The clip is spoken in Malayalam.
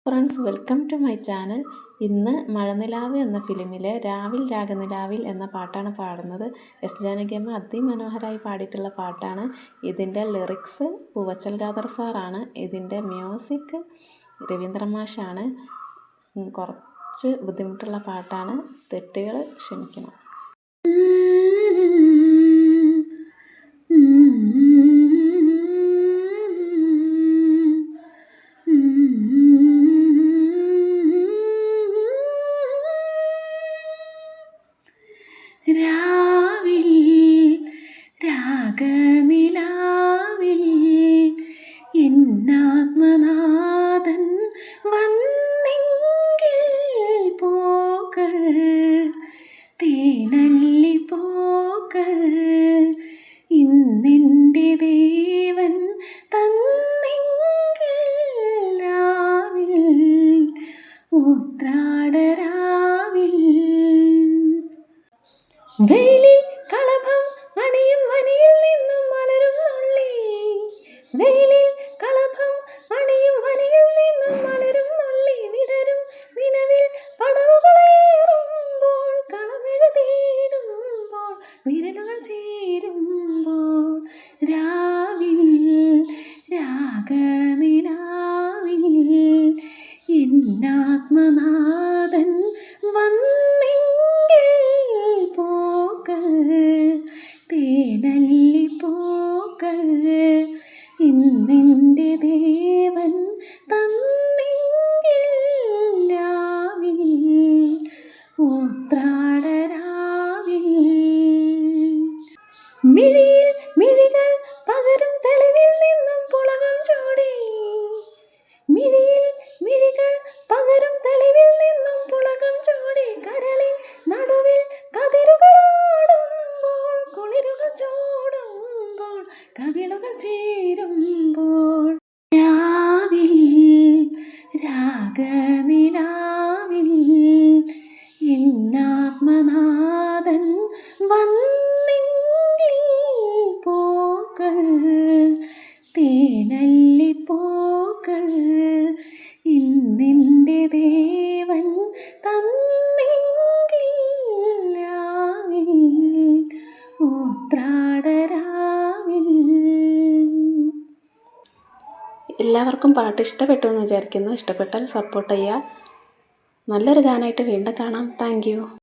Friends, welcome to my channel. ഇന്ന് മഴനിലാവ് എന്ന ഫിലിമിലെ രാവിൽ രാഗനിലാവിൽ എന്ന പാട്ടാണ് പാടുന്നത്. എസ് ജാനകിയമ്മ അതിമനോഹരമായി പാടിയിട്ടുള്ള പാട്ടാണ്. ഇതിൻ്റെ ലിറിക്സ് പൂവച്ചൽ ഖാദർ സാറാണ്. ഇതിൻ്റെ മ്യൂസിക് രവീന്ദ്ര മാഷാണ്. കുറച്ച് ബുദ്ധിമുട്ടുള്ള പാട്ടാണ്, തെറ്റുകൾ ക്ഷമിക്കണം. രാവിൽ രാഗനിലാവിൽ എന്നാത്മനാഥൻ വന്നെങ്കിൽ പോകൾ തേനല്ലി പോകൾ ഇന്നെൻ്റെ ദേവൻ തന്നെങ്കിൽ രാവിൽ ഉത്രാടരാവിൽ വെയിലിൽ കളഭം അണിയും വനിയിൽ നിന്നും മലരും നുള്ളി, വെയിലിൽ കളഭം അണിയും വനിയിൽ നിന്നും മലരും നുള്ളി വിടരും നിലവിൽ പടവുകളേറുമ്പോൾ കളമെഴുതിയിടുമ്പോൾ വിരലുകൾ ചേരുമ്പോൾ രാവിൽ രാഗനിലാവിൽ എന്നാത്മനാഥൻ വന്നെങ്കിൽ പോകൾ തേനല്ലി പോകൾ ഇന്നെൻ്റെ ദേവൻ തന്നെങ്കിൽ രാവിൽ ഉത്രാടരാവിൽ മിഴിയിൽ മിഴികൾ പകരും തെളിവിൽ നിന്നും പുളകം ചൂടി, മിഴിയിൽ മിഴികൾ പകരും തെളിവിൽ നിന്നും പുളകം ചൂടി കരളിൻ നടുവിൽ കതിരുകളാടുമ്പോൾ കുളിരുകൾ ചൂടുമ്പോൾ കവിളുകൾ ചേരുമ്പോൾ രാവിൽ രാഗനിലാവിൽ എന്നാത്മനാഥൻ വന്നെങ്കിൽ പോകൾ തേനല്ലി പോകൾ ഇന്നെൻ്റെ ദേവൻ തന്നെങ്കിൽ രാവിൽ ഉത്രാടരാവിൽ. എല്ലാവർക്കും പാട്ട് ഇഷ്ടപ്പെട്ടു എന്ന് വിചാരിക്കുന്നു. ഇഷ്ടപ്പെട്ടാൽ സപ്പോർട്ട് ചെയ്യുക. നല്ലൊരു ഗാനമായിട്ട് വീണ്ടും കാണാം. Thank you.